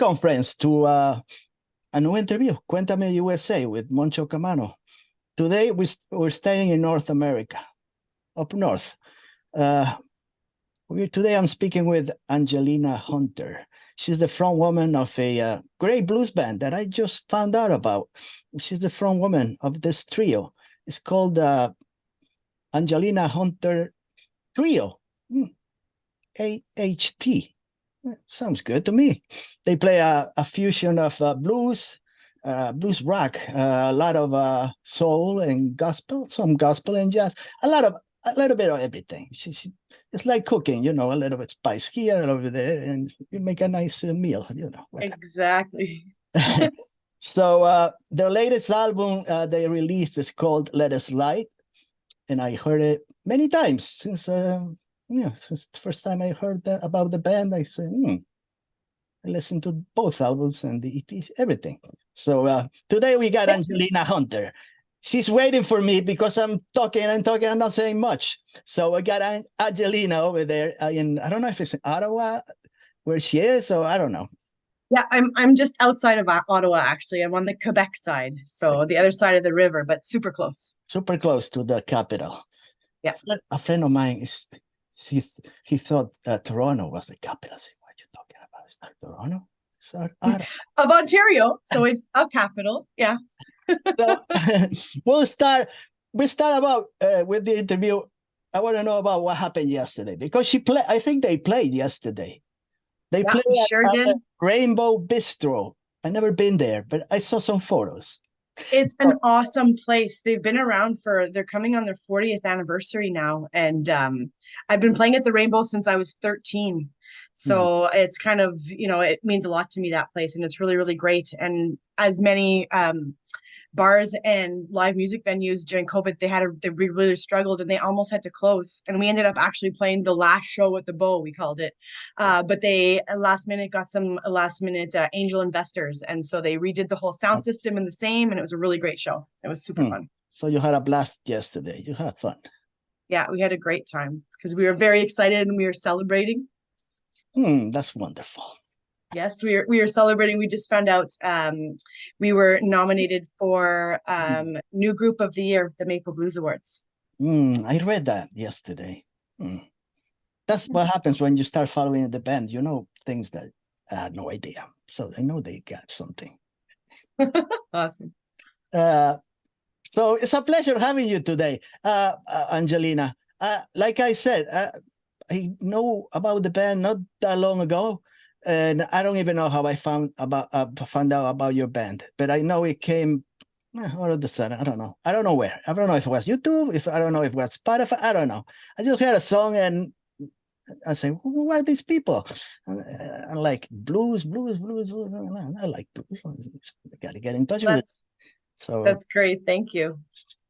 Welcome, friends, to a new interview, Cuentame USA with Moncho Camano. Today, we're staying in North America, up north. Today, I'm speaking with Angelina Hunter. She's the front woman of a great blues band that I just found out about. She's the front woman of this trio. It's called Angelina Hunter Trio, AHT. Sounds good to me. They play a fusion of blues, blues rock, a lot of soul and gospel, some gospel and jazz, a little bit of everything. It's like cooking, a little bit spice here, a little bit there, and you make a nice meal, Exactly. So their latest album they released is called Let Us Light, and I heard it many times since since the first time I heard about the band. I said, I listened to both albums and the EPs, everything. So today we got Angelina Hunter. She's waiting for me because I'm talking, I'm not saying much. So I got Angelina over there I don't know if it's in Ottawa where she is, or I don't know. Yeah, I'm just outside of Ottawa actually. I'm on the Quebec side, so the other side of the river, but super close. Super close to the capital. Yeah. A friend of mine he thought Toronto was the capital. I said, what are you talking about? It's not Toronto. It's Ottawa. Of Ontario, so it's a capital. Yeah. So we'll start. We start about with the interview. I want to know about what happened yesterday because I think they played yesterday. They Yeah, played we sure at did. the Rainbow Bistro. I never been there, but I saw some photos. It's an awesome place. They're coming on their 40th anniversary now. And I've been playing at the Rainbow since I was 13. Hmm. So it's kind of, it means a lot to me, that place. And it's really, really great. And as many bars and live music venues during COVID, they really struggled and they almost had to close. And we ended up actually playing the last show at the Bow, we called it. But they last minute got some last minute angel investors, and so they redid the whole sound system and the same, and it was a really great show. It was super fun. So you had a blast yesterday. You had fun. Yeah, we had a great time because we were very excited and we were celebrating. That's wonderful. Yes, we were celebrating. We just found out we were nominated for New Group of the Year, the Maple Blues Awards. I read that yesterday. That's what happens when you start following the band. You know things that I had no idea. So I know they got something. Awesome. So it's a pleasure having you today, Angelina. Like I said, I know about the band not that long ago, and I don't even know how I found out about your band. But I know it came all of a sudden. I don't know. I don't know where. I don't know if it was YouTube. If I don't know if it was Spotify. I don't know. I just heard a song and I say, who are these people? I like blues. I like blues. I got to get in touch with it. That's So that's great. Thank you.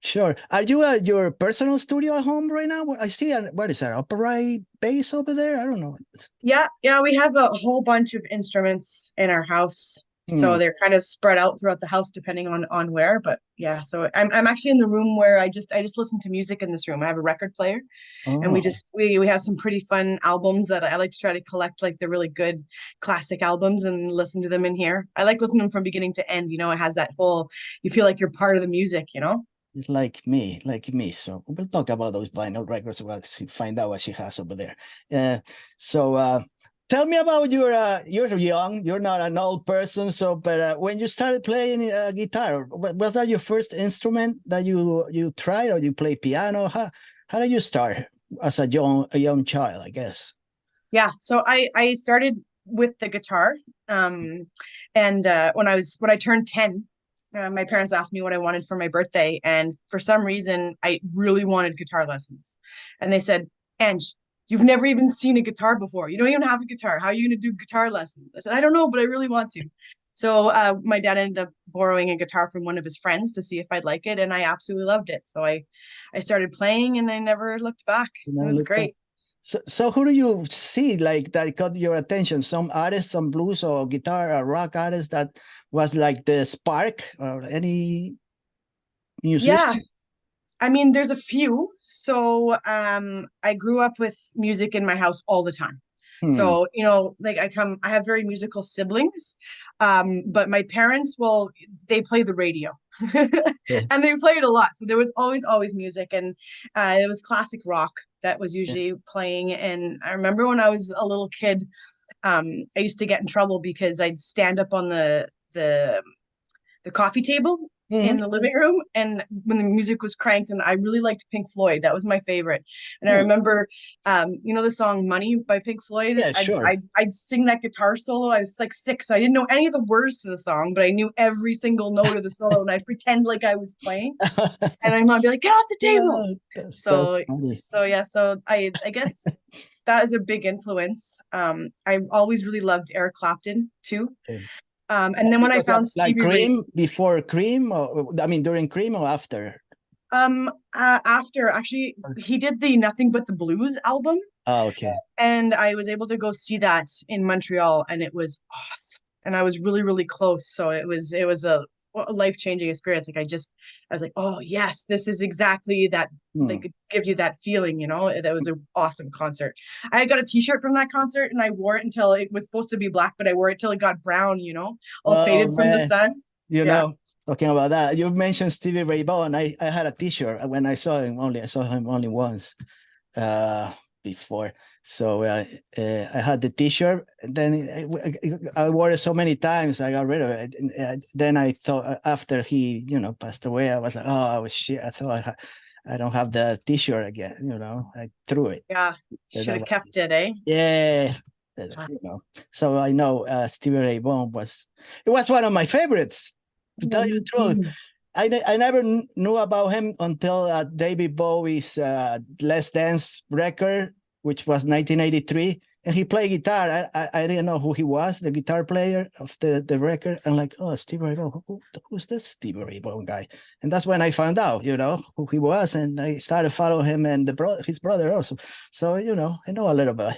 sure. Are you at your personal studio at home right now? I see. What is that? Upright bass over there? I don't know. Yeah, we have a whole bunch of instruments in our house. Hmm. So they're kind of spread out throughout the house depending on where. But yeah, so I'm actually in the room where I just listen to music in this room. I have a record player and we Oh, just we have some pretty fun albums that I like to try to collect, like the really good classic albums, and listen to them in here. I like listening to them from beginning to end. It has that whole, you feel like you're part of the music. it's like me. So we'll talk about those vinyl records. We'll find out what she has over there. So tell me about you're young. You're not an old person. So, but when you started playing guitar, was that your first instrument that you tried, or you play piano? How did you start as a young child? I guess. Yeah, so I started with the guitar, and when I turned 10, my parents asked me what I wanted for my birthday, and for some reason I really wanted guitar lessons, and they said, "Ange, you've never even seen a guitar before. You don't even have a guitar. How are you going to do guitar lessons?" I said, "I don't know, but I really want to." So my dad ended up borrowing a guitar from one of his friends to see if I'd like it, and I absolutely loved it. So I started playing, and I never looked back. It was Look back. great. So who do you see like that caught your attention? Some artists, some blues or guitar or rock artists that was like the spark, or any music? Yeah, I mean, there's a few. So I grew up with music in my house all the time. Hmm. So, like I have very musical siblings, but my parents they play the radio Yeah. and they played a lot. So there was always music, and it was classic rock that was Yeah. usually playing. And I remember when I was a little kid, I used to get in trouble because I'd stand up on the coffee table in Mhm. the living room, and when the music was cranked, and I really liked Pink Floyd. That was my favorite. And I Hmm. remember the song Money by Pink Floyd. Yeah, I'd, sure. I'd I'd sing that guitar solo. I was like 6, so I didn't know any of the words to the song, but I knew every single note of the solo, and I'd pretend like I was playing, and my mom would be like, get off the table. Yeah, that's So funny. so yeah, so I guess that is a big influence. I always really loved Eric Clapton too. Okay. And then when I Because of found like Stevie Ray, Cream, before Cream, or I mean during Cream or after? after actually he did the Nothing But the Blues album, Oh, okay. and I was able to go see that in Montreal, and it was awesome. And I was really, really close, so it was a life-changing experience. Like I was like, oh yes, this is exactly that. Hmm. Like it gives you that feeling, That was an awesome concert. I got a T-shirt from that concert, and I wore it until it was supposed to be black, but I wore it till it got brown, all Oh faded from the man, sun. you Yeah. know, talking about that, you mentioned Stevie Ray Vaughan. I had a T-shirt when I saw him only once uh before. So I had the T-shirt, and then I wore it so many times I got rid of it. And, then I thought after he passed away, I was like, oh, I was shit. I thought I don't have the T-shirt again. I threw it. Yeah, should That have was, kept it, eh? yeah, you know. So I know Stevie Ray Vaughan was one of my favorites. To Yeah, tell you me the truth, too. I never knew about him until David Bowie's Let's Dance record, which was 1983, and he played guitar. I didn't know who he was, the guitar player of the record. I'm like, oh, Stevie Ray Vaughan. Who's this Stevie Ray Vaughan guy? And that's when I found out, who he was, and I started following him and his brother also. So I know a little bit.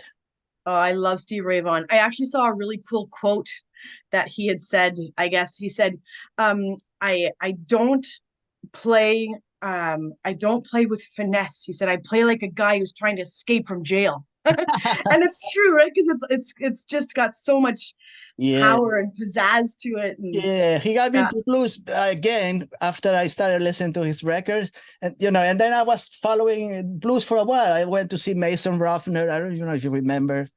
Oh, I love Steve Ray Vaughan. I actually saw a really cool quote that he had said. I guess he said, I I don't play with finesse. He said, I play like a guy who's trying to escape from jail." And it's true, right? Because it's just got so much Yeah. power and pizzazz to it. And Yeah, he got me yeah, into blues again after I started listening to his records, and and then I was following blues for a while. I went to see Mason Ruffner. I don't know if you remember,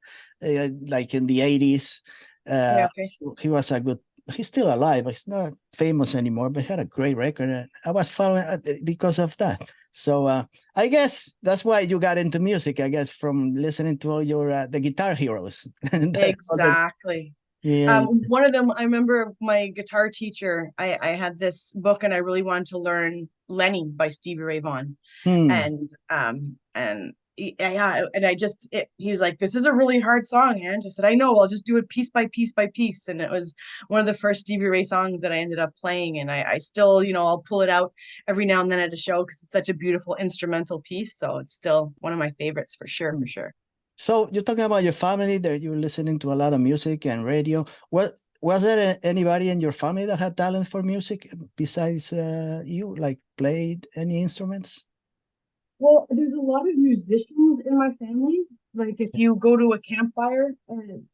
like in the '80s. yeah, Uh, okay. he was a good. He's still alive. He's not famous anymore, but he had a great record. And I was following because of that. So I guess that's why you got into music. I guess from listening to all your the guitar heroes. And Exactly. yeah. One of them, I remember my guitar teacher, I had this book and I really wanted to learn Lenny by Stevie Ray Vaughan. Hmm. And yeah, and he was like, this is a really hard song, and I said, I know, I'll just do it piece by piece by piece. And it was one of the first Stevie Ray songs that I ended up playing. And I still, I'll pull it out every now and then at a show because it's such a beautiful instrumental piece. So it's still one of my favorites for sure, for sure. So you're talking about your family that you're listening to a lot of music and radio. What was there anybody in your family that had talent for music besides you, like played any instruments? Well, there's a lot of musicians in my family. Like if you go to a campfire,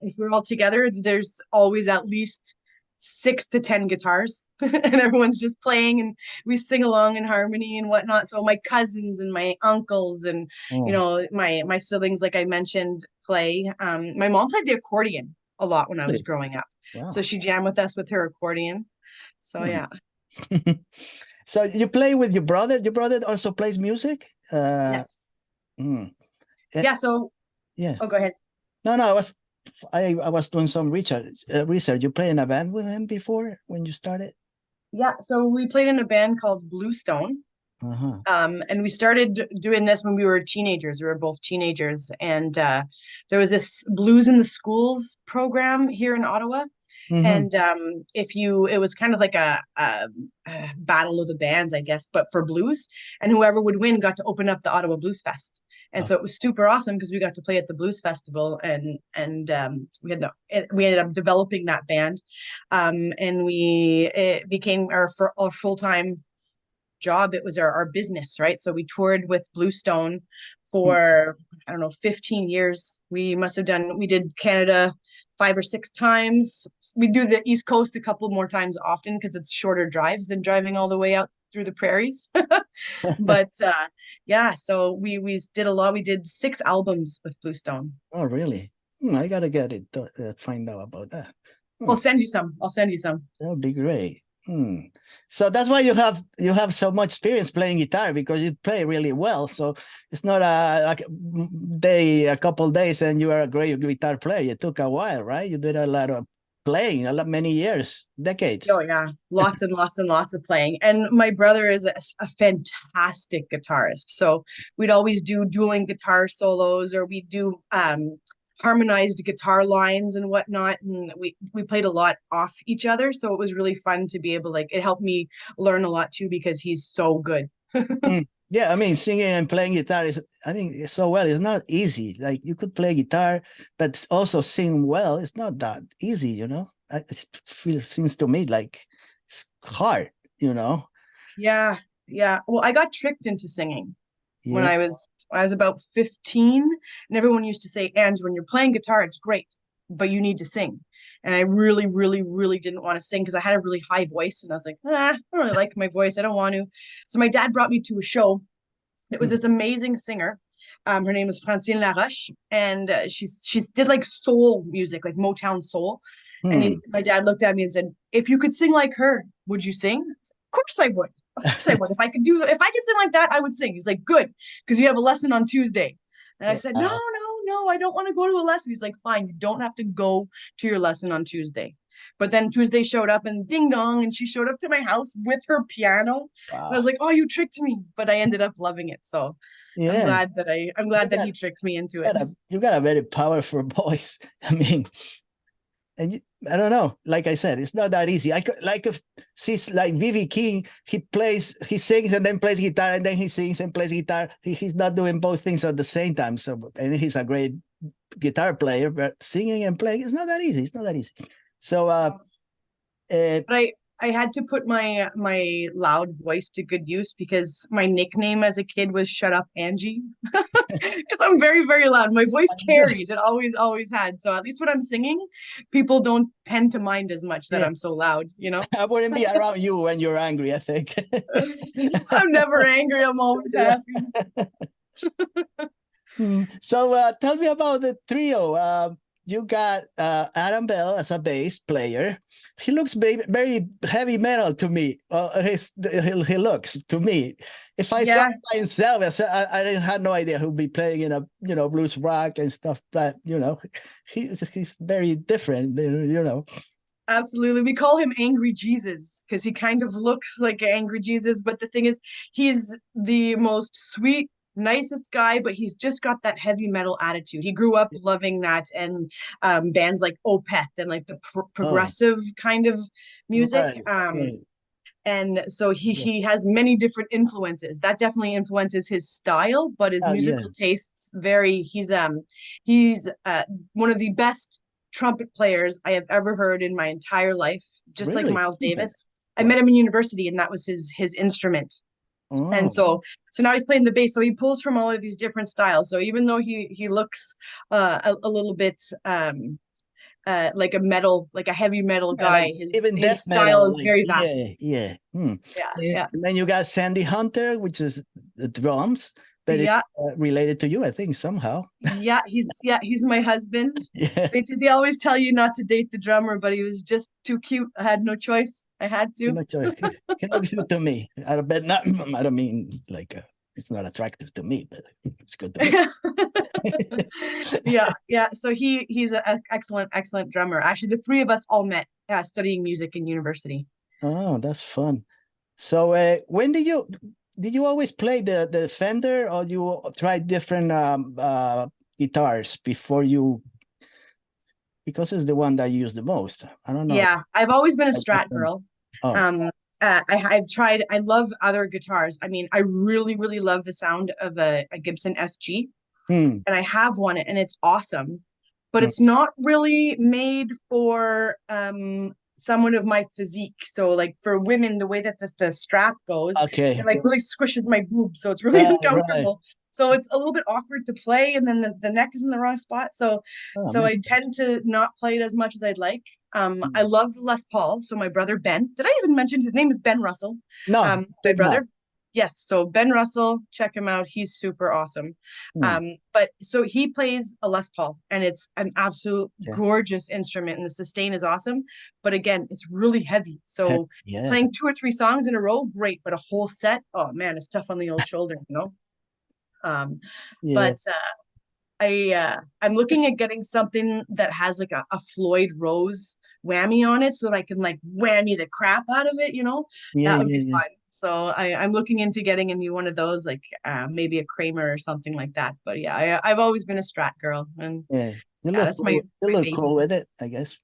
if we're all together, there's always at least 6 to 10 guitars, and everyone's just playing, and we sing along in harmony and whatnot. So my cousins and my uncles and Oh, my siblings, like I mentioned, play. My mom played the accordion a lot when I was really? growing up, so Wow. she jammed with us with her accordion. So Hmm. yeah, So you play with your brother? Your brother also plays music? yes, Hmm. Eh, yeah. So yeah. oh, go ahead. No, no, I was doing some research. You play in a band with him before when you started? Yeah, so we played in a band called Bluestone. Uh-huh. And we started doing this when we were teenagers. We were both teenagers. And there was this Blues in the Schools program here in Ottawa. Mm-hmm. And it was kind of like a battle of the bands, I guess, but for blues. And whoever would win got to open up the Ottawa Blues Fest. And Oh, so it was super awesome because we got to play at the Blues Festival, and we ended up developing that band, and it became our full time job, it was our business, right? So we toured with Bluestone Mm. for, I don't know, 15 years. We did Canada 5 or 6 times. We do the East Coast a couple more times often because it's shorter drives than driving all the way out through the prairies. But yeah, so we did a lot. We did 6 albums with Bluestone. Oh, really? I gotta get it to find out about that. Hmm, I'll send you some. I'll send you some. that would be great. So that's why you have so much experience playing guitar because you play really well. So it's not a couple days and you are a great guitar player. It took a while, right? You did a lot of playing, many years, Oh decades. yeah, lots and lots and lots of playing. And my brother is a fantastic guitarist. So we'd always do dueling guitar solos, or we'd do harmonized guitar lines and whatnot. And we played a lot off each other. So it was really fun to be able, like, it helped me learn a lot too because he's so good. Yeah, I mean, singing and playing guitar is so well. It's not easy. Like you could play guitar, but also sing well. It's not that easy, seems to me like it's hard, you know. Yeah, yeah. Well, I got tricked into singing when Yeah. I was about 15, and everyone used to say, "Ange, when you're playing guitar, it's great, but you need to sing." And I really, really, really didn't want to sing because I had a really high voice, and I was like, I don't really like my voice. I don't want to. So my dad brought me to a show. It was Mm, this amazing singer. Her name is Francine Laroche, and she's did like soul music, like Motown soul. And mm. my dad looked at me and said, "If you could sing like her, would you sing?" I said, "Of course I would. Of course I would. If I could sing like that, I would sing." He's like, "Good, because you have a lesson on Tuesday." And I said, "No, Wow. no, no, I don't want to go to a lesson." He's like, "Fine, you don't have to go to your lesson on Tuesday." But then Tuesday showed up and ding dong, and she showed up to my house with her piano. And I was Wow. like, "Oh, you tricked me." But I ended up loving it. So Yeah. I'm You glad that got he tricked me into it. you got a very powerful voice. I mean, and I don't know. Like I said, it's not that easy. I could like if she's like VV King. He sings and then plays guitar, and then he sings and plays guitar. He's not doing both things at the same time. So, and he's a great guitar player, but singing and playing is not that easy. It's not that easy. So, uh, But I had to put my loud voice to good use because my nickname as a kid was "Shut Up, Angie," because I'm very, very loud. My voice carries. It always had. So at least when I'm singing, people don't tend to mind as much that yeah, I'm so loud, you know? I wouldn't be around you when you're angry, I think. I'm never angry. I'm always Yeah. happy. So tell me about the trio. You got Adam Bell as a bass player. He looks very heavy metal to me. He looks to me. If I saw Yeah, him by himself, I didn't have no idea who'd be playing in a blues rock and stuff. But he's very different. absolutely. We call him Angry Jesus because he kind of looks like Angry Jesus. But the thing is, he's the most sweet, nicest guy, but he's just got that heavy metal attitude. He grew up loving that and bands like Opeth and like the Oh, progressive kind of music. right, right. And so he Yeah, he has many different influences. That definitely influences his style, but his yeah. musical tastes vary. He's one of the best trumpet players I have ever heard in my entire life, just like Really? Miles Yeah. Davis. I Wow. met him in university and that was his instrument. And Oh, so now he's playing the bass. So he pulls from all of these different styles. So even though he looks a little bit like like a heavy metal yeah, like guy, his even death his style metal, is like very vast. yeah, yeah. Yeah, Yeah. yeah. And then you got Sandy Hunter, which is the drums, but it's Yeah, related to you, I think, somehow. he's my husband. Yeah, They always tell you not to date the drummer, but he was just too cute. I had no choice. I had I'm to. not sure. He looks good to me. I bet not. I don't mean like it's not attractive to me, but it's good to me. Yeah, yeah. So he's an excellent drummer. Actually, the three of us all met studying music in university. Oh, that's fun. So, when did you always play the Fender, or you tried different guitars before you? Because it's the one that you use the most. I don't know. Yeah, I've always been a I Strat different. girl. Oh, Um, I've tried. I love other guitars. I mean, I really, really love the sound of a Gibson SG, hmm, and I have one, and it's awesome. But hmm. it's not really made for somewhat of my physique. So like for women, the way that the strap goes, it Okay. like really squishes my boobs. So it's really Right, right. uncomfortable. So it's a little bit awkward to play, and then the neck is in the wrong spot. So Oh, so man. I tend to not play it as much as I'd like. I love Les Paul. So my brother Ben, did I even mention his name is Ben Russell? No, My did not. brother. Yes, so Ben Russell, check him out. He's super awesome. Hmm. But so he plays a Les Paul, and it's an absolute Yeah. gorgeous instrument, and the sustain is awesome. But again, it's really heavy. So Yeah. playing 2 or 3 songs in a row, great, but a whole set, oh man, it's tough on the old shoulder, you know. Um, Yeah. but I'm looking at getting something that has like a Floyd Rose whammy on it, so that I can like whammy the crap out of it, you know. Yeah. That would Yeah. be Yeah. fun. So I'm looking into getting a new one of those, like maybe a Kramer or something like that. But yeah, I've always been a Strat girl, and Yeah. You yeah, look that's cool. You my look baby. cool with it, I guess.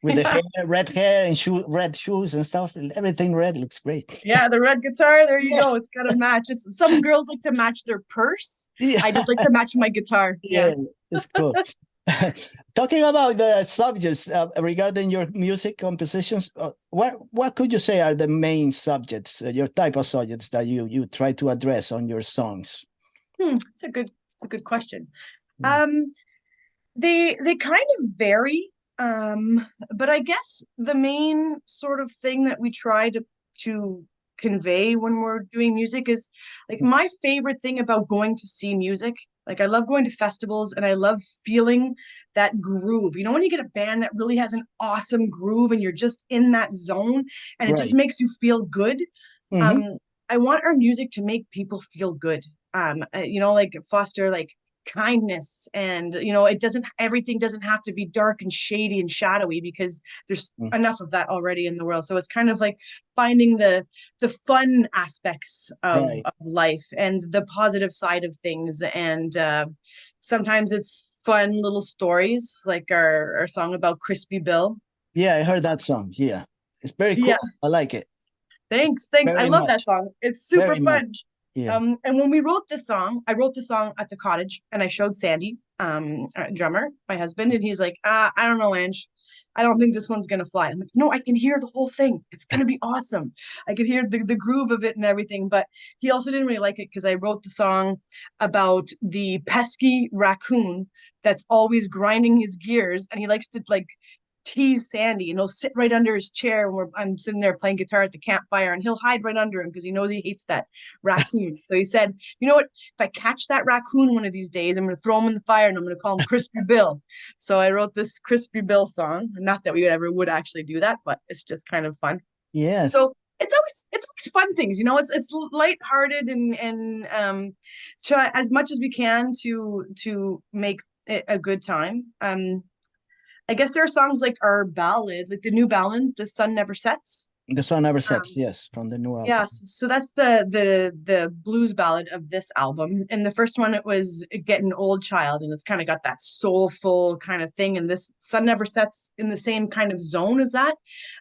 With the hair, red hair and red shoes and stuff. Everything red looks great. Yeah, the red guitar, there you Yeah. go. It's got to match. It's some girls like to match their purse. Yeah. I just like to match my guitar. Yeah. Yeah. It's cool. Talking about the subjects regarding your music compositions, what could you say are the main subjects, your type of subjects that you try to address on your songs? It's a good question. Mm. Um, they kind of vary. But I guess the main sort of thing that we try to convey when we're doing music is like my favorite thing about going to see music. Like I love going to festivals and I love feeling that groove. You know, when you get a band that really has an awesome groove and you're just in that zone and it just Right. makes you feel good. Hmm. Um, I want our music to make people feel good. You know, like foster like kindness, and you know, it doesn't everything doesn't have to be dark and shady and shadowy, because there's enough of that already in the world. So it's kind of like finding the fun aspects Right. of life and the positive side of things, and sometimes it's fun little stories like our song about Crispy Bill. Yeah, I heard that song. Yeah. It's very Yeah, cool. I like it thanks, I very love that much. song. It's super Very fun. much. Yeah. And when we wrote this song, I wrote the song at the cottage and I showed Sandy, drummer, my husband, and he's like, I don't know, Ange. I don't think this one's gonna fly. I'm like, no, I can hear the whole thing. It's gonna be awesome. I could hear the groove of it and everything. But he also didn't really like it because I wrote the song about the pesky raccoon that's always grinding his gears, and he likes to like tease Sandy, and he'll sit right under his chair when I'm sitting there playing guitar at the campfire, and he'll hide right under him because he knows he hates that raccoon. So he said, you know what? If I catch that raccoon one of these days, I'm going to throw him in the fire and I'm going to call him Crispy Bill. So I wrote this Crispy Bill song. Not that we would actually do that, but it's just kind of fun. Yes. So it's always fun things, you know. It's lighthearted, and try as much as we can to make it a good time. I guess there are songs like our ballad, like the new ballad, "The Sun Never Sets." The sun never sets. Um, Yes, from the new album. yeah, so that's the blues ballad of this album. And the first one, it was "Getting Old Child," and it's kind of got that soulful kind of thing. And this "Sun Never Sets" in the same kind of zone as that.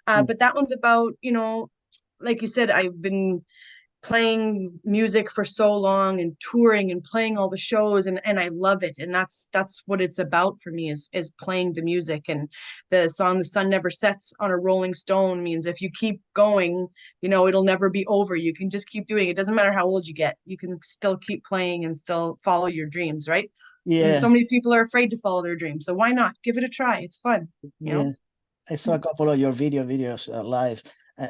Mm. But that one's about, you know, like you said, I've been playing music for so long and touring and playing all the shows, and I love it, and that's what it's about for me, is playing the music. And the song "The Sun Never Sets" on a Rolling Stone means if you keep going, you know, it'll never be over. You can just keep doing it. It doesn't matter how old you get, you can still keep playing and still follow your dreams, right? And Yeah. so many people are afraid to follow their dreams, so why not give it a try? It's fun, you know. Yeah. I saw a couple of your videos live.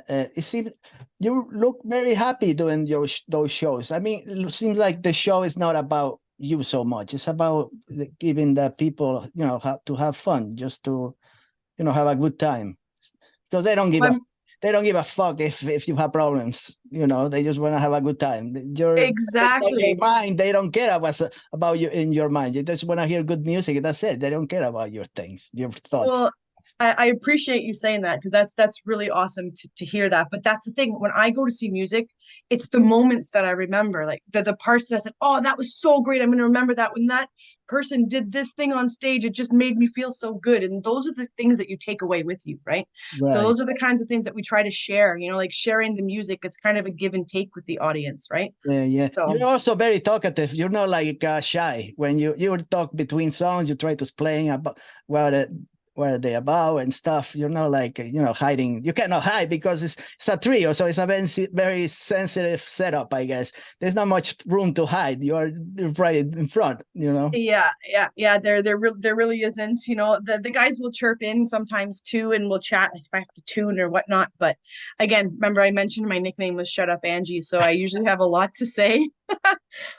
It seems you look very happy doing those shows. I mean, it seems like the show is not about you so much. It's about giving the people, you know, to have fun, just to, you know, have a good time. Because I'm they don't give a fuck if you have problems. You know, they just want to have a good time. In your exactly. mind, they don't care about you in your mind. You just want to hear good music. That's it. They don't care about your things, your thoughts. Well, I appreciate you saying that, because that's really awesome to hear that. But that's the thing. When I go to see music, it's the moments that I remember, like the parts that I said, "Oh, that was so great. I'm going to remember that when that person did this thing on stage. It just made me feel so good." And those are the things that you take away with you, right? So Right. those are the kinds of things that we try to share. You know, like sharing the music. It's kind of a give and take with the audience, right? Yeah, yeah. So You're also very talkative. You're not like shy. When you talk between songs, you try to explain about what what are they about and stuff. You're not like, hiding. You cannot hide because it's a trio, so it's a very sensitive setup, I guess. There's not much room to hide. You're right in front, Yeah. There really isn't. The guys will chirp in sometimes too, and we'll chat if I have to tune or whatnot. But again, remember I mentioned my nickname was Shut Up Angie, so I usually have a lot to say.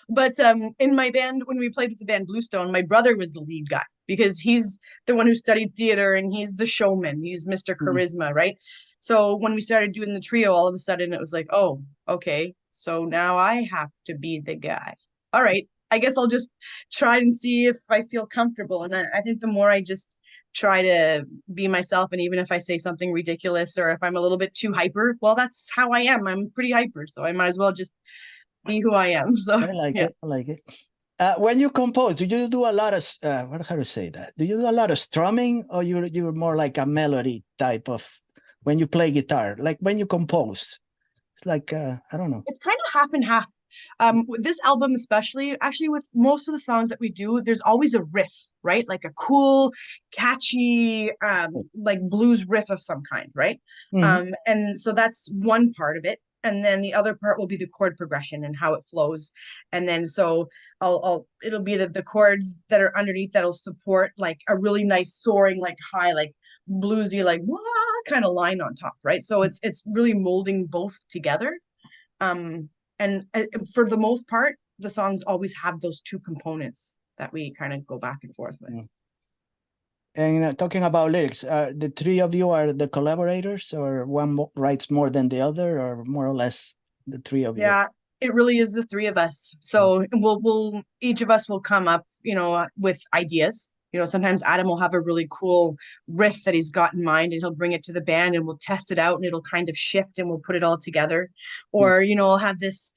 But in my band, when we played with the band Bluestone, my brother was the lead guy because he's the one who studied theater and he's the showman. He's Mr. Mm. Charisma, right? So when we started doing the trio, all of a sudden it was like, oh, okay, so now I have to be the guy. All right, I guess I'll just try and see if I feel comfortable. And I think the more I just try to be myself, and even if I say something ridiculous or if I'm a little bit too hyper, well, that's how I am. I'm pretty hyper, so I might as well just be who I am. So I like yeah. it. I like it. When you compose, do you do a lot of how to say that? Do you do a lot of strumming, or you're more like a melody type of when you play guitar? Like when you compose, it's like I don't know. It's kind of half and half. With this album, especially, actually, with most of the songs that we do, there's always a riff, right? Like a cool, catchy, like blues riff of some kind, right? Mhm. And so that's one part of it. And then the other part will be the chord progression and how it flows. And then so it'll be the chords that are underneath that'll support like a really nice soaring, like high, like bluesy, like wah, kind of line on top, right? So it's really molding both together. Um, and for the most part, the songs always have those two components that we kind of go back and forth with. Mm. And talking about lyrics, the three of you are the collaborators, or one writes more than the other, or more or less the three of you? Yeah, it really is the three of us. So we'll each of us will come up, with ideas. Sometimes Adam will have a really cool riff that he's got in mind and he'll bring it to the band and we'll test it out and it'll kind of shift and we'll put it all together. Mm. Or, I'll have this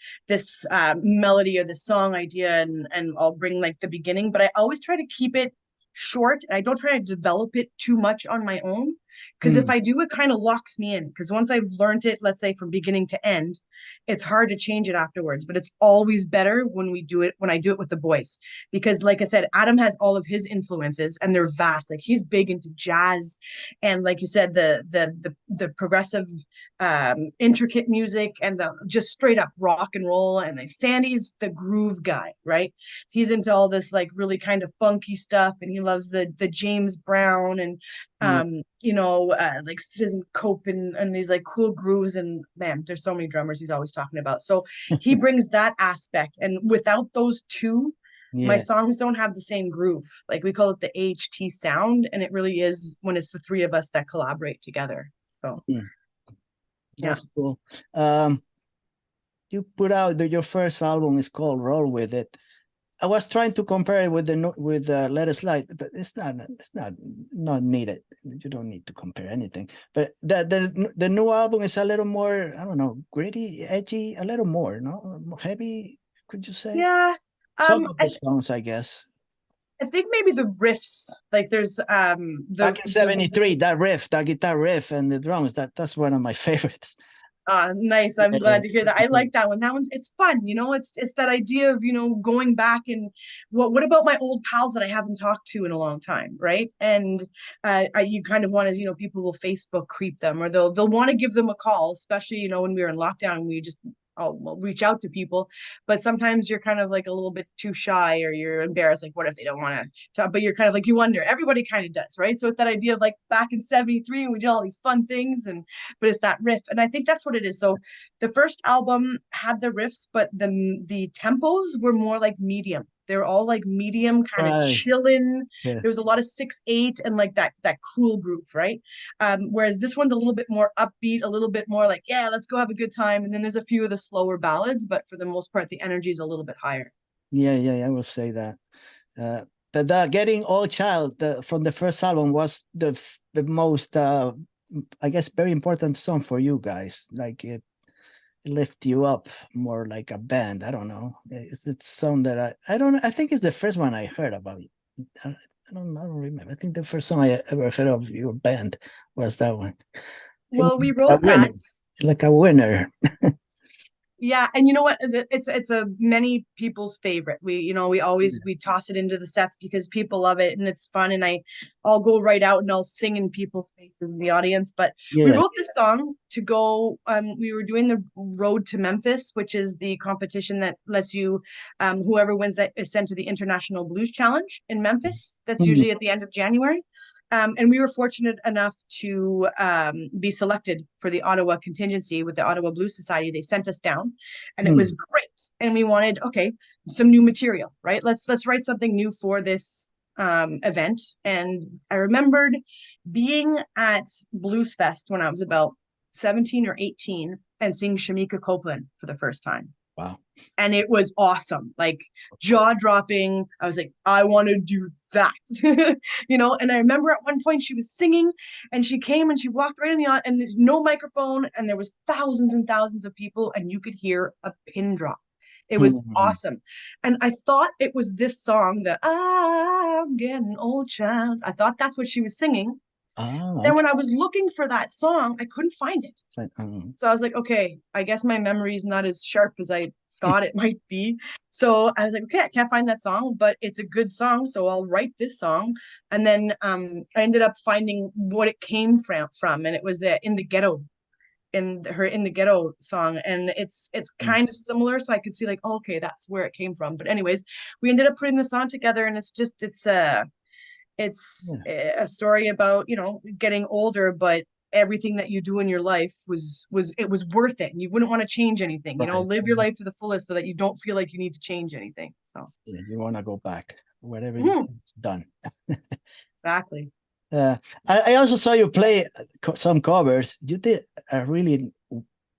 melody or this song idea and I'll bring like the beginning, but I always try to keep it short. I don't try to develop it too much on my own. Because if Mm. I do, it kind of locks me in. Because once I've learned it, let's say from beginning to end, it's hard to change it afterwards, but it's always better when I do it with the boys. Because like I said, Adam has all of his influences and they're vast. Like he's big into jazz and like you said, the progressive intricate music and the just straight up rock and roll. And like Sandy's the groove guy, right? He's into all this like really kind of funky stuff and he loves the James Brown and Yeah. like Citizen Cope and these like cool grooves. And man, there's so many drummers he's always talking about. So he brings that aspect. And without those two, my Yeah. songs don't have the same groove. Like we call it the AHT sound. And it really is when it's the three of us that collaborate together. So Mm. yeah. That's cool. Um, you put out your first album is called Roll With It. I was trying to compare it with Let It Slide, but it's not needed. You don't need to compare anything. But the new album is a little more, I don't know, gritty, edgy, a little more, no, more heavy. Could you say Yeah. some Um, of the I, songs? I guess I think maybe the riffs, like there's back in '73, that riff, that guitar riff, and the drums. That's one of my favorites. Nice. I'm glad to hear that. I like that one. That one's it's fun, it's that idea of, going back and what about my old pals that I haven't talked to in a long time, right? And you kind of want to, people will Facebook creep them or they'll want to give them a call, especially, when we were in lockdown, we just we'll reach out to people. But sometimes you're kind of like a little bit too shy or you're embarrassed. Like, what if they don't want to talk? But you're kind of like, you wonder, everybody kind of does, right? So it's that idea of like back in 73, we did all these fun things but it's that riff. And I think that's what it is. So the first album had the riffs, but the tempos were more like medium. They're all like medium, kind of Right. chilling. Yeah. There was a lot of 6/8 and like that cool groove, right? Whereas this one's a little bit more upbeat, a little bit more like, yeah, let's go have a good time. And then there's a few of the slower ballads, but for the most part, the energy is a little bit higher. Yeah, I will say that. Uh, but Getting All Child from the first album was the most, I guess, very important song for you guys. Like it lift you up more like a band. I don't know. It's the song that I don't know. I think it's the first one I heard about. I don't remember. I think the first song I ever heard of your band was that one. It Well, we was a wrote winner, that. like a winner. Yeah, and you know what? It's a many people's favorite. We always we toss it into the sets because people love it and it's fun. And I'll go right out and I'll sing in people's faces in the audience. But we Yeah. wrote this song to go. We were doing the Road to Memphis, which is the competition that lets you, whoever wins that is sent to the International Blues Challenge in Memphis. That's Mhm. usually at the end of January. And we were fortunate enough to be selected for the Ottawa contingency with the Ottawa Blues Society. They sent us down, and it was Mm. great. And we wanted, okay, some new material, right? Let's write something new for this event. And I remembered being at Blues Fest when I was about 17 or 18 and seeing Shamika Copeland for the first time. Wow. And it was awesome, like jaw dropping. I was like, I want to do that, And I remember at one point she was singing, and she came and she walked right in the and there's no microphone, and there was thousands and thousands of people, and you could hear a pin drop. It was Mhm. awesome, and I thought it was this song, the "I'm Getting Old Child." I thought that's what she was singing. Ah, Then okay. when I was looking for that song, I couldn't find it. Fine. So I was like, okay, I guess my memory is not as sharp as I thought it might be. So I was like, okay, I can't find that song, but it's a good song, so I'll write this song. And then I ended up finding what it came from, and it was in the ghetto, in the ghetto song, and it's Mm. kind of similar, so I could see like, oh, okay, that's where it came from. But anyways, we ended up putting the song together, and it's Yeah. a story about, getting older, but everything that you do in your life was worth it. And you wouldn't want to change anything, Right. live your life to the fullest so that you don't feel like you need to change anything. So, Yeah, you want to go back wherever mhm, it's done. exactly. Uh, I also saw you play some covers. You did a really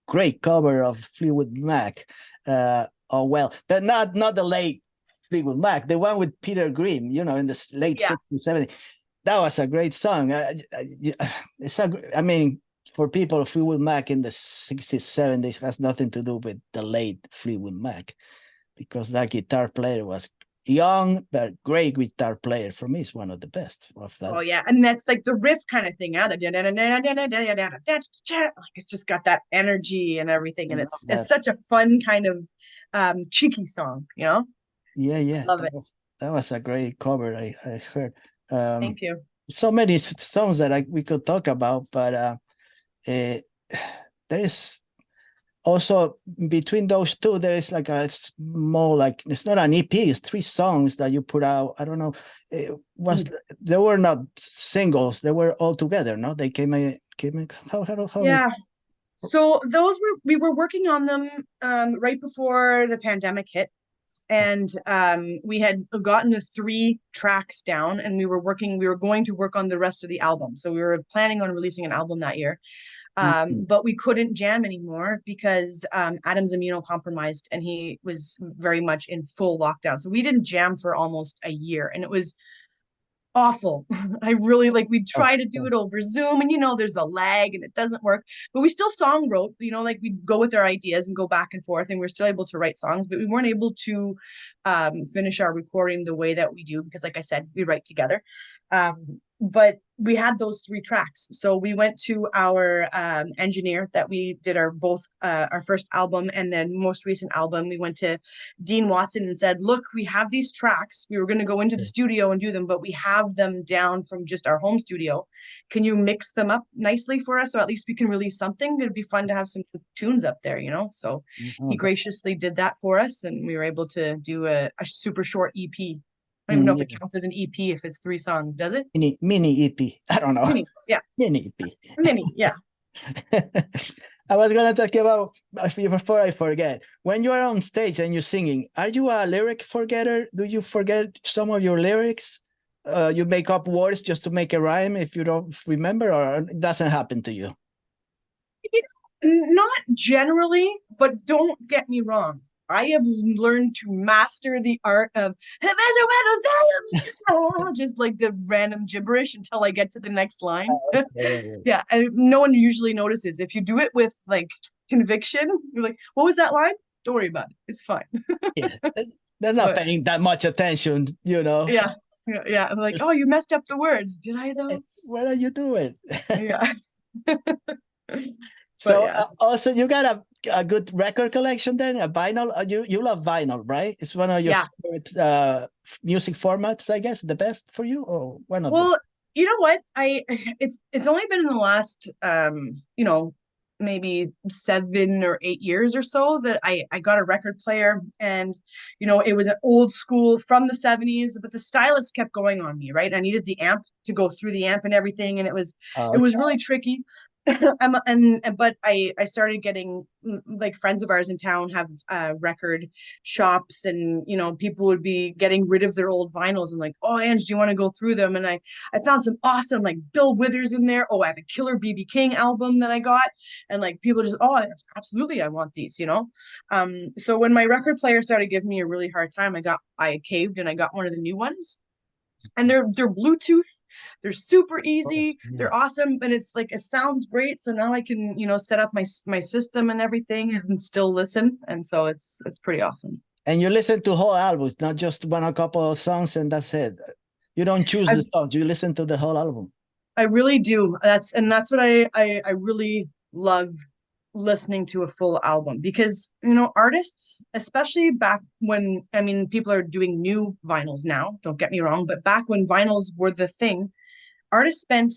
great cover of Fleetwood Mac. Oh well, but not the late Fleetwood Mac, the one with Peter Green. In the late Yeah. 60s, 70s. That was a great song. I mean, for people, Fleetwood Mac in the 60s, 70s has nothing to do with the late Fleetwood Mac, because that guitar player was young but great guitar player. For me, is one of the best of that. Oh yeah, and that's like the riff kind of thing. Yeah, like it's just got that energy and everything, I and love it's that. such a fun kind of cheeky song. Yeah, yeah, Love it. that was a great cover. I heard Thank you. so many songs that we could talk about, but there is also between those two, there is like a small, like it's not an EP, it's 3 songs that you put out. I don't know, it was they were not singles, they were all together, no? They came in how Yeah. So those we were working on them right before the pandemic hit, and we had gotten the 3 tracks down, and we were going to work on the rest of the album. So we were planning on releasing an album that year, Mhm. but we couldn't jam anymore because Adam's immunocompromised and he was very much in full lockdown. So we didn't jam for almost a year, and it was awful. I really like we Oh, try to do oh, it over Zoom, and there's a lag and it doesn't work, but we still song wrote, like we'd go with our ideas and go back and forth, and we're still able to write songs, but we weren't able to finish our recording the way that we do because, like I said, we write together. But we had those 3 tracks, so we went to our engineer that we did our first album and then most recent album. We went to Dean Watson and said, look, we have these tracks. We were going to go into the okay. studio and do them, but we have them down from just our home studio. Can you mix them up nicely for us so at least we can release something? It'd be fun to have some tunes up there. So Oh, he graciously did that for us, and we were able to do a super short EP. I don't even know if it yeah. counts as an EP if it's 3 songs, does it? Mini EP. I don't know. Mini, yeah, Mini EP. mini, yeah. I was gonna talk about before I forget. When you are on stage and you're singing, are you a lyric forgetter? Do you forget some of your lyrics? You make up words just to make a rhyme if you don't remember, or it doesn't happen to you? Not generally, but don't get me wrong. I have learned to master the art of just like the random gibberish until I get to the next line. Yeah, Yeah, and no one usually notices. If you do it with like conviction, you're like, what was that line? Don't worry about it. It's fine. yeah. They're not But paying that much attention, you know. yeah, yeah. I'm like, oh, you messed up the words. Did I though? What are you doing? Yeah. But So yeah. also you got a good record collection then, a vinyl. You love vinyl, right? It's one of your Yeah. favorite music formats, I guess, the best for you, or one of them. Well, you know what? It's only been in the last maybe 7 or 8 years or so that I got a record player, and it was an old school from the 70s, but the stylus kept going on me, right? I needed the amp to go through the amp and everything, and it Okay. was really tricky. But I started getting, like, friends of ours in town have record shops, and people would be getting rid of their old vinyls and like, oh, Ange, do you want to go through them? And I found some awesome, like, Bill Withers in there. Oh, I have a killer BB King album that I got, and like people just, oh, absolutely, I want these. So when my record player started giving me a really hard time, I caved and I got one of the new ones, and they're Bluetooth. They're super Oh, easy. yeah. They're awesome, and it's like it sounds great. So now I can set up my system and everything and still listen, and so it's pretty awesome. And you listen to whole albums, not just one a couple of songs and that's it. You don't choose I the songs, you listen to the whole album. I really do. That's what I really love, listening to a full album, because artists, especially back when, I mean, people are doing new vinyls now, don't get me wrong, but back when vinyls were the thing, artists spent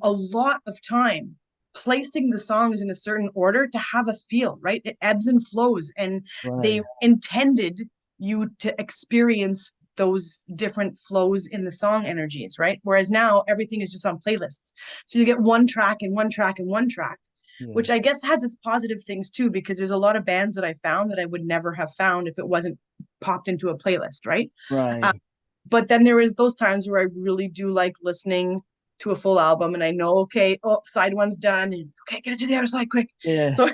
a lot of time placing the songs in a certain order to have a feel, right? It ebbs and flows, and they Right. intended you to experience those different flows in the song energies, right? Whereas now everything is just on playlists. So you get one track and one track and one track, Yeah. which I guess has its positive things too, because there's a lot of bands that I found that I would never have found if it wasn't popped into a playlist, right? Uh, Right. but then there is those times where I really do like listening to a full album, and I know, okay, oh, side one's done, and okay, get it to the other side quick. Yeah. So,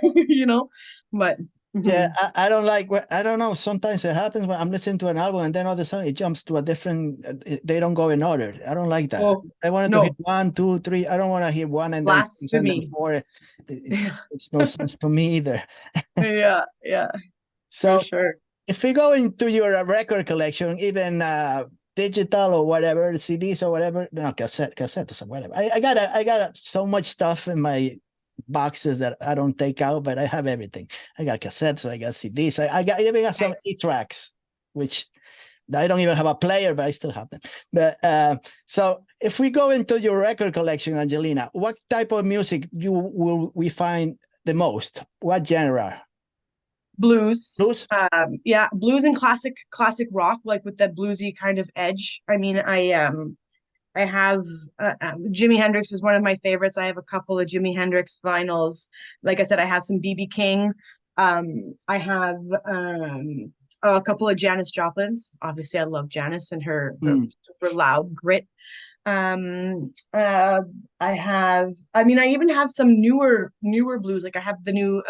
but Yeah, mhm. I don't like, I don't know. Sometimes it happens when I'm listening to an album and then all of a sudden it jumps to a different, they don't go in order. I don't like that. Oh, I wanted to hear no, one, two, three. I don't want to hear one and then six and then blasphemy. four. It's no sense to me either. Yeah, yeah, for So sure. if we go into your record collection, even digital or whatever, CDs or whatever, no, cassettes or whatever. I got so much stuff in my boxes that I don't take out, but I have everything. I got cassettes, I got CDs, I even got some Nice. 8 tracks, which I don't even have a player, but I still have them. But so if we go into your record collection, Angelina, what type of music will we find the most? What genre? Blues. Blues? Yeah, blues and classic rock, like with that bluesy kind of edge. I mean, I have Jimi Hendrix is one of my favorites. I have a couple of Jimi Hendrix vinyls. Like I said, I have some BB King. I have a couple of Janis Joplin's. Obviously, I love Janis and her Hmm. super loud grit. Um, uh, I mean, I even have some newer blues. Like I have the new,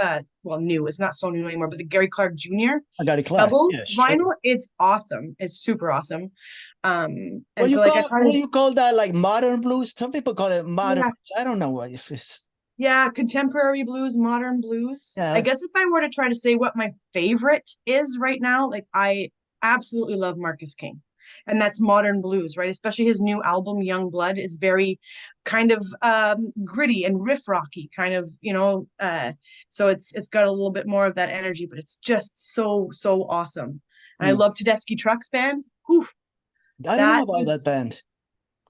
well, new, it's not so new anymore, but the Gary Clark Jr. I got a class. double Yeah, sure. vinyl. It's awesome. It's super awesome. What And you so like I call try what to, you call that, like modern blues? Some people call it modern. yeah, I don't know what if it's yeah, contemporary blues, modern blues. I yeah. guess if I were to try to say what my favorite is right now, like I absolutely love Marcus King. And that's modern blues, right? Especially his new album, Young Blood, is very kind of gritty and riff rocky, kind of, so it's got a little bit more of that energy, but it's just so awesome. And I Hmm. love Tedeschi Trucks Band. Whew, I don't know that about that was band.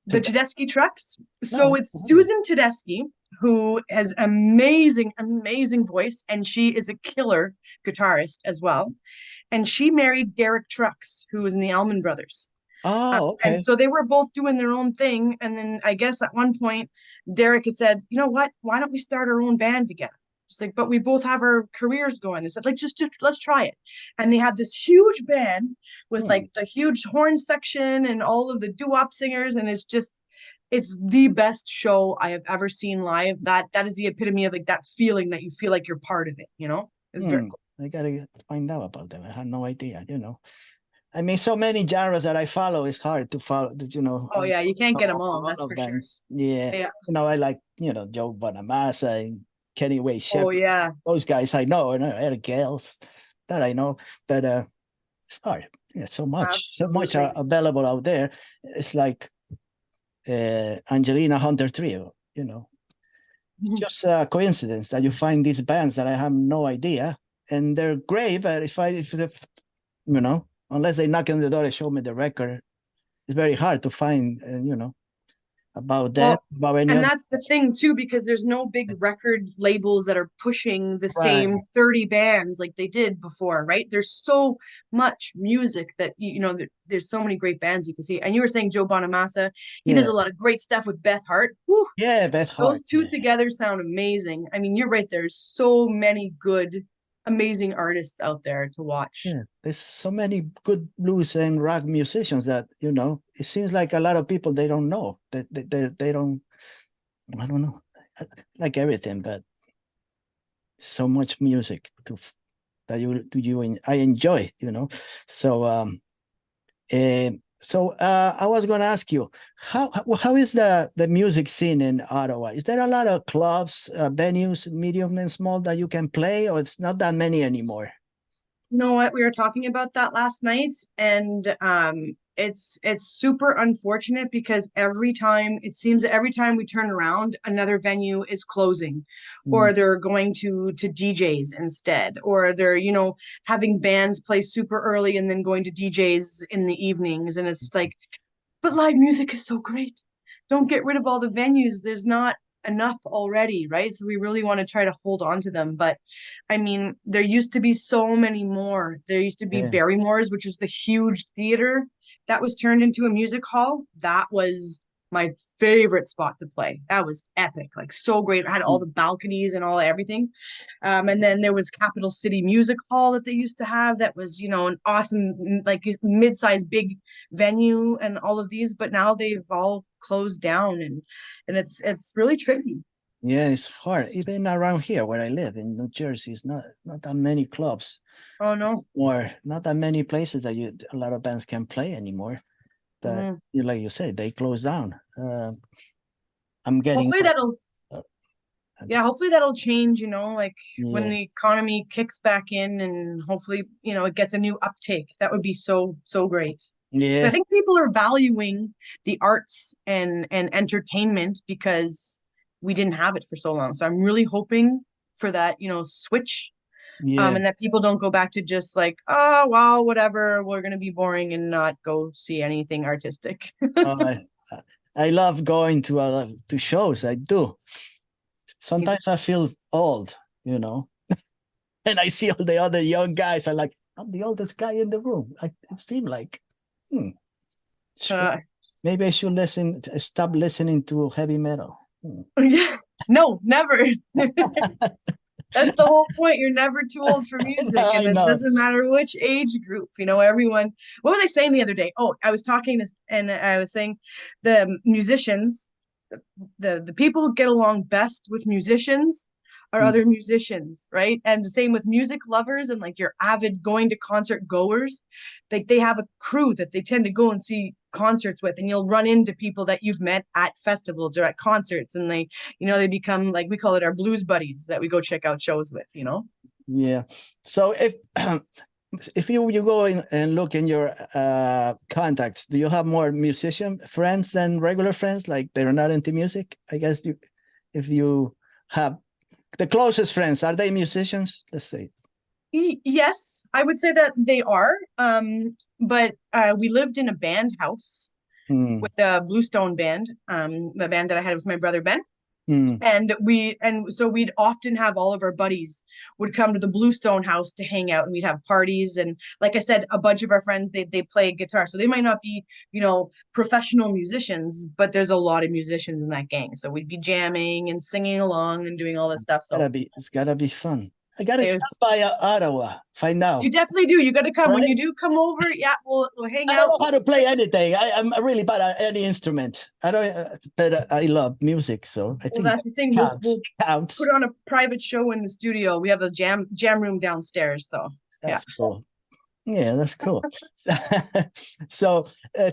the Today. Tedeschi Trucks. No, I So it's never heard of it. Susan Tedeschi, who has amazing voice, and she is a killer guitarist as well. And she married Derek Trucks, who was in the Allman Brothers. Oh, And okay. so they were both doing their own thing. And then I guess at one point, Derek had said, you know what? Why don't we start our own band together? It's like, but we both have our careers going. They said, like, let's try it. And they had this huge band with Hmm. like the huge horn section and all of the doo-wop singers. And it's the best show I have ever seen live. That is the epitome of like that feeling that you feel like you're part of it. It's very Hmm. cool. I gotta find out about them. I had no idea. I mean, so many genres that I follow, it's hard to follow, Oh yeah, you can't get them all, all that's of for them. sure. Yeah. Yeah. I like, Joe Bonamassa and Kenny Wayne Oh Shepherd. yeah, Those guys I know, and Eric Gales that I know. But it's hard. Yeah, so much absolutely. available out there. It's like Angelina Hunter Trio. it's just a coincidence that you find these bands that I have no idea, and they're great. But if you know, unless they knock on the door and show me the record, it's very hard to find, you know, about them, Well, about any and other. that's the thing too, because there's no big record labels that are pushing the Right. same 30 bands like they did before, right? There's so much music that there's so many great bands you can see. And you were saying Joe Bonamassa, he does Yeah. a lot of great stuff with Beth Hart. Whew, Yeah, Beth those Hart. two Yeah. together sound amazing. I mean, you're right, there's so many good, amazing artists out there to watch. Yeah, there's so many good blues and rock musicians that, you know, it seems like a lot of people they don't know that they don't. I don't know, like everything, but so much music that I enjoy, you know. So I was going to ask you how is the music scene in Ottawa? Is there a lot of clubs, venues, medium and small that you can play, or it's not that many anymore? You know what? We were talking about that last night, and it's super unfortunate because every time we turn around, another venue is closing, Mm, or they're going to DJs instead, or they're having bands play super early and then going to DJs in the evenings, and it's like, but live music is so great. Don't get rid of all the venues. There's not enough already, right? So we really want to try to hold on to them. But I mean, there used to be so many more. There used to be yeah, Barrymore's, which was the huge theater that was turned into a music hall. That was my favorite spot to play. That was epic, like so great. It had all mm, the balconies and all everything. And then there was Capital City Music Hall that they used to have. That was, an awesome, like mid-sized, big venue, and all of these. But now they've all closed down, and it's really tricky. yeah. It's hard even around here where I live in New Jersey. It's not that many clubs Oh no. or not that many places that a lot of bands can play anymore. But Mhm. like you said, they close down. I'm getting Hopefully old. that'll uh, Yeah, hopefully that'll change, like when Yeah, the economy kicks back in, and hopefully, it gets a new uptake. That would be so, so great. I yeah, think people are valuing the arts and entertainment because we didn't have it for so long. So I'm really hoping for that, switch, yeah. and that people don't go back to just like, oh, well, whatever, we're gonna be boring and not go see anything artistic. Uh, I love going to shows. I do. Sometimes I feel old, you know, and I see all the other young guys. I like, I'm the oldest guy in the room. It seemed like, hmm, sh- Uh, maybe I should stop listening to heavy metal. Hmm. yeah, no, never. That's the whole point. You're never too old for music, I and it know. doesn't matter which age group. Everyone. What was I saying the other day? Oh, I was talking to, and I was saying the musicians, the people who get along best with musicians are Mm, other musicians, right? And the same with music lovers and like your avid going to concert goers. Like they have a crew that they tend to go and see concerts with, and you'll run into people that you've met at festivals or at concerts, and they become, like, we call it our blues buddies that we go check out shows with. yeah. So if you go in and look in your contacts, do you have more musician friends than regular friends? Like they're not into music? I guess if you have the closest friends, are they musicians? Let's say. Yes, I would say that they are. But we lived in a band house Hmm. with a Bluestone band, the band that I had with my brother Ben. Hmm. And so we'd often have all of our buddies would come to the Bluestone house to hang out, and we'd have parties. And like I said, a bunch of our friends, they play guitar. So they might not be, professional musicians, but there's a lot of musicians in that gang. So we'd be jamming and singing along and doing all this stuff. So It's gotta be fun. I gotta it stop was by Ottawa, find you out. definitely do. You got to come. All When you right. do come over, yeah, we'll hang I don't out. know how to play anything. I'm really bad at any instrument. I don't, but I love music, so I Well, think that's that the thing. We'll counts. we'll put Counts. on a private show in the studio. We have a jam room downstairs. So yeah. That's cool. Yeah, that's cool. So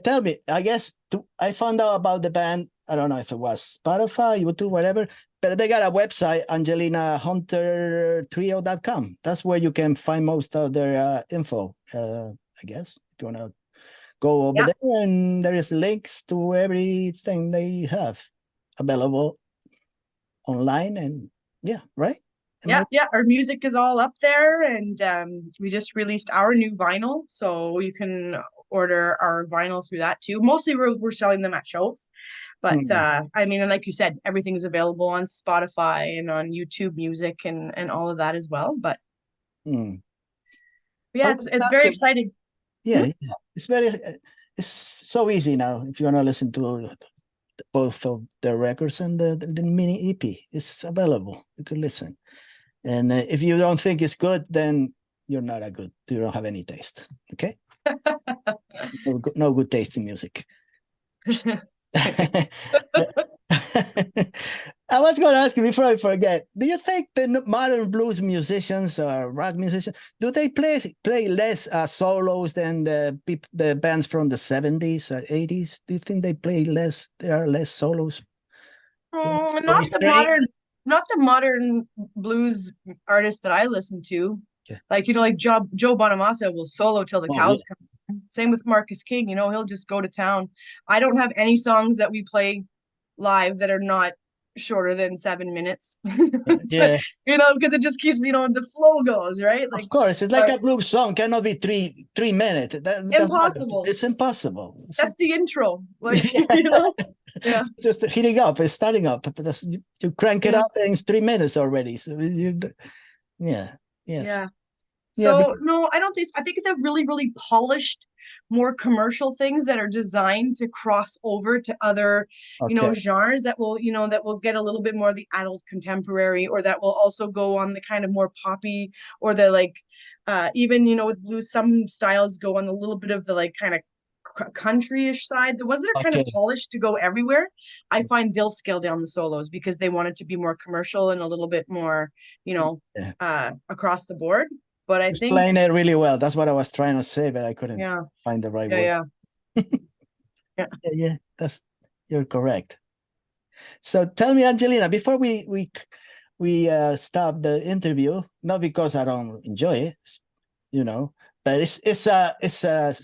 tell me, I guess I found out about the band. I don't know if it was Spotify, YouTube, whatever, but they got a website, AngelinaHunterTrio.com. That's where you can find most of their info, I guess, if you want to go over Yeah. there. And there is links to everything they have available online, and yeah, right? Yeah, our music is all up there, and we just released our new vinyl, so you can order our vinyl through that too. Mostly we're selling them at shows, but Mm, I mean, and like you said, everything is available on Spotify and on YouTube Music and all of that as well. But mm. I yeah, was it's very asking, exciting. yeah, Hmm? yeah, it's very, it's so easy now if you want to listen to both of the records and the mini EP. It's available. You can listen. And if you don't think it's good, then you're not a good. You don't have any taste. Okay, no good taste in music. I was going to ask you before I forget. Do you think the modern blues musicians or rock musicians do they play less solos than the bands from the 70s or 80s? Do you think they play less? There are less solos. Not the Restrained? modern blues artists that I listen to. Yeah. Like, like Joe Bonamassa will solo till the Oh yeah. cows come. Same with Marcus King, he'll just go to town. I don't have any songs that we play live that are not shorter than 7 minutes. So, Yeah. because it just keeps, the flow goes, right? Of Like, course, it's like uh, a blues song cannot be three minutes. That's not, impossible. it's impossible. That's the intro. Like, Yeah. Yeah. It's just heating up, it's starting up. But you crank it Yeah. up and it's 3 minutes already. So yeah, yes, Yeah. yeah. So no, I don't think I think it's a really, really polished, more commercial things that are designed to cross over to other, Okay, genres that will get a little bit more of the adult contemporary, or that will also go on the kind of more poppy, or the like, even with blues, some styles go on a little bit of the like kind of country-ish side. The ones that are kind of okay. polished to go everywhere, I find they'll scale down the solos because they want it to be more commercial and a little bit more, Yeah. across the board. But I think, Explain it really well. That's what I was trying to say, but I couldn't yeah, find the right yeah, word. yeah, yeah. Yeah, yeah, you're correct. So tell me, Angelina, before we stop the interview, not because I don't enjoy it, you know, but it's a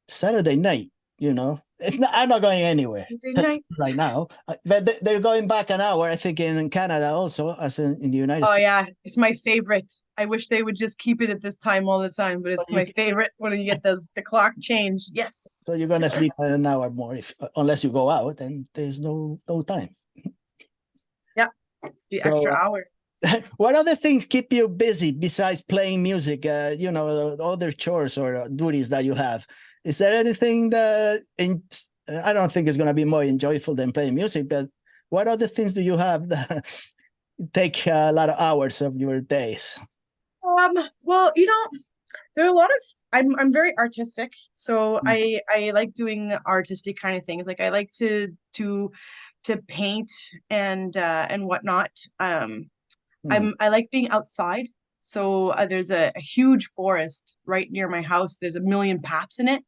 Saturday night, It's not, I'm not going anywhere Good night. right now, but they're going back an hour, I think, in Canada also, as in the United Oh States. yeah, it's my favorite. I wish they would just keep it at this time all the time, but So it's my favorite when you get the clock change. so you're Yes. gonna sleep an hour more if unless you go out, and there's no time. Yeah. It's the extra So hour. what other things keep you busy besides playing music? The other chores or duties that you have. Is there anything I don't think it's going to be more enjoyable than playing music, but what other things do you have that take a lot of hours of your days? Well, there are a lot of I'm very artistic, so Mm, I like doing artistic kind of things. Like I like to paint and whatnot. mm, I like being outside. So there's a huge forest right near my house. There's a million paths in it.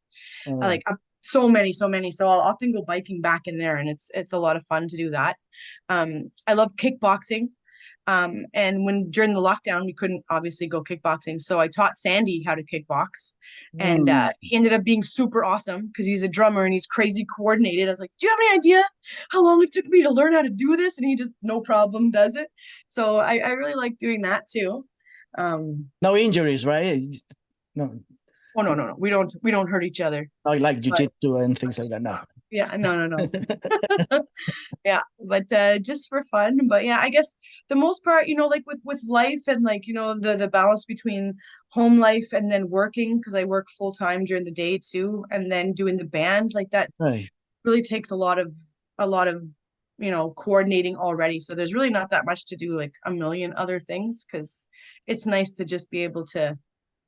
I uh, like so many, so many. So I'll often go biking back in there, and it's a lot of fun to do that. I love kickboxing. And when during the lockdown, we couldn't obviously go kickboxing. So I taught Sandy how to kickbox. And mm. he ended up being super awesome because he's a drummer and he's crazy coordinated. I was like, do you have any idea how long it took me to learn how to do this? And he just no problem does it. So I really like doing that too. Um, No injuries, right? No, oh no. We don't hurt each other. not like But jujitsu and things like that. No. yeah, no. Yeah, but just for fun. But yeah, I guess the most part, like with life and like, the balance between home life and then working, because I work full time during the day too, and then doing the band, like that Right. really takes a lot of coordinating already. So there's really not that much to do, like a million other things, because it's nice to just be able to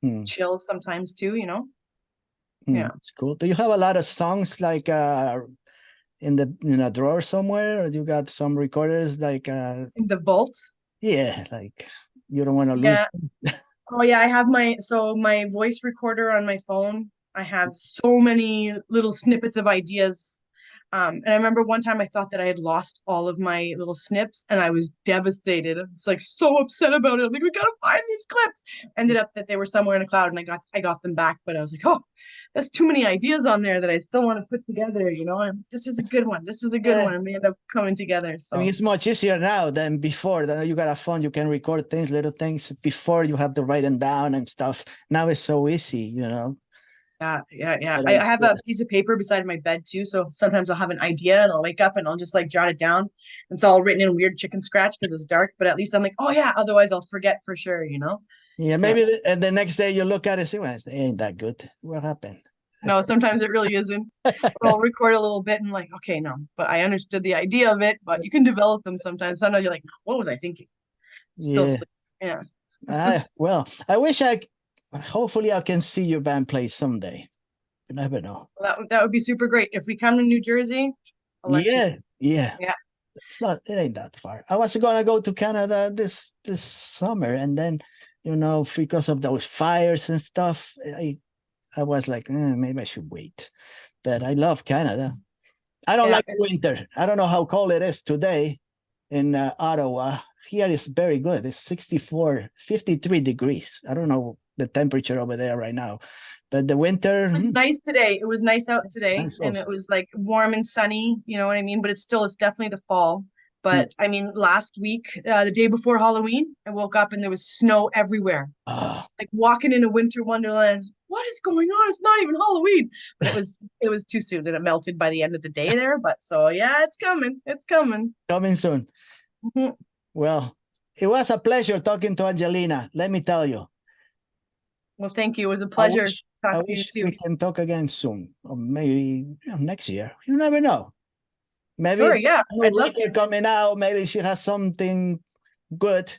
Mm, chill sometimes too. mm, Yeah. it's cool. Do you have a lot of songs like in a drawer somewhere, or you got some recorders like In the vault. yeah, like you don't want to lose. Yeah. Oh yeah, I have my voice recorder on my phone. I have so many little snippets of ideas And I remember one time I thought that I had lost all of my little snips and I was devastated. I was like so upset about it. I'm like, we gotta find these clips. Ended up that they were somewhere in a cloud and I got them back, but I was like, oh, that's too many ideas on there that I still want to put together, you know. And this is a good one. This is a good Yeah. one. And they end up coming together. I mean, So it's much easier now than before. That you got a phone, you can record things, little things. Before you have to write them down and stuff. Now it's so easy, you know. yeah. But, I have a piece of paper beside my bed too. So sometimes I'll have an idea and I'll wake up and I'll just like jot it down. And it's all written in weird chicken scratch because it's dark, but at least I'm like, oh yeah, otherwise I'll forget for sure, you know? yeah, Yeah. maybe and the next day you look at it and say, well, it ain't that good. What happened? No, sometimes it really isn't. Or I'll record a little bit and like, okay, no, but I understood the idea of it, but you can develop them sometimes. Sometimes you're like, what was I thinking? Still Yeah. sleep. Yeah. Well, I wish hopefully I can see your band play someday. You never know. That would be super great. If we come to New Jersey, I'll let you. Yeah. Yeah. It ain't that far. I was gonna go to Canada this summer, and then, you know, because of those fires and stuff, I was like, maybe I should wait. But I love Canada. I don't Yeah. like winter. I don't know how cold it is today in Ottawa. Here is very good. It's 53 degrees. I don't know the temperature over there right now, but the winter, It was nice today. It was nice out today nice and also. it was like warm and sunny, you know what I mean? But it's definitely the fall. Mm. But I mean, last week, the day before Halloween, I woke up and there was snow everywhere. Ah, Like walking in a winter wonderland. What is going on? It's not even Halloween. But it was too soon and it melted by the end of the day there. But so yeah, it's coming. It's coming. coming soon. Mhm. Well, it was a pleasure talking to Angelina. Let me tell you. Well, thank you. It was a I pleasure to wish I talk to you wish too. we can talk again soon, or maybe, you know, next year. You never know. Maybe Sure, there's yeah. a new I'd love record to. coming out. Maybe she has something good.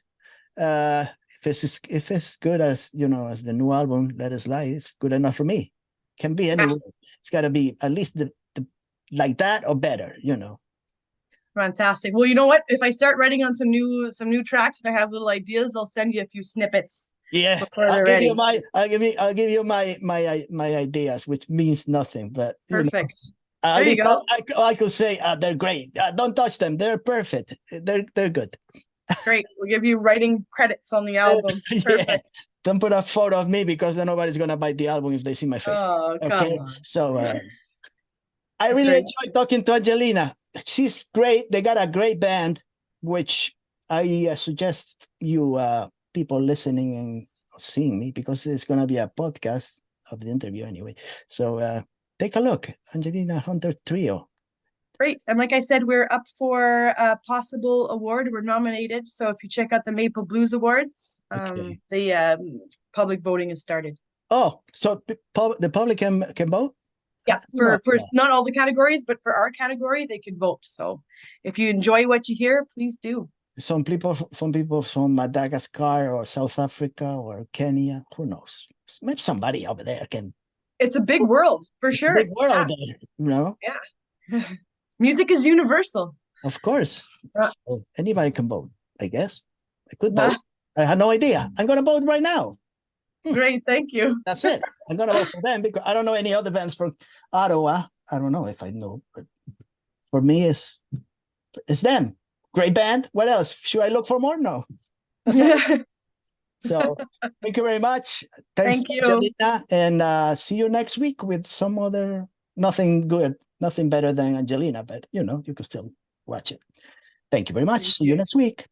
If it's good as, you know, as the new album, Let Us Lie, it's good enough for me. Can be Yeah, anyway. It's got to be at least the like that or better, you know. fantastic. Well, you know what? If I start writing on some new tracks and I have little ideas, I'll send you a few snippets Yeah, before they're ready. I'll give you my ideas, which means nothing, but you know, Perfect. at There you least go. I could say they're great. Don't touch them; they're perfect. They're good. Great. We'll give you writing credits on the album. Yeah, Perfect. don't put a photo of me because then nobody's gonna buy the album if they see my face. Oh, come Okay, on. so I really Great. enjoyed talking to Angelina. She's great. They got a great band, which I suggest you people listening and seeing me, because it's gonna be a podcast of the interview anyway. So take a look, Angelina Hunter Trio. Great. And like I said, we're up for a possible award. We're nominated. So if you check out the Maple Blues Awards, Okay. the public voting has started. Oh, so the public can vote? Yeah, No, for not all the categories, but for our category, they can vote. So if you enjoy what you hear, please do. some people from Madagascar or South Africa or Kenya. Who knows? Maybe somebody over there can. It's a big world for It's a big sure. world Yeah, there, you know. yeah. Music is universal. Of course. Yeah. So anybody can vote, I guess. I could vote. Ah, I had no idea. I'm gonna vote right now. great, thank you. That's it. I'm gonna vote for them because I don't know any other bands from Ottawa. I don't know if I know, but for me, it's them. Great band. What else? Should I look for more? No. That's all. So thank you very much. Thanks, Thank you. Angelina, and see you next week with some other, nothing good, nothing better than Angelina, but you know, you can still watch it. Thank you very much. Thank See you you. next week.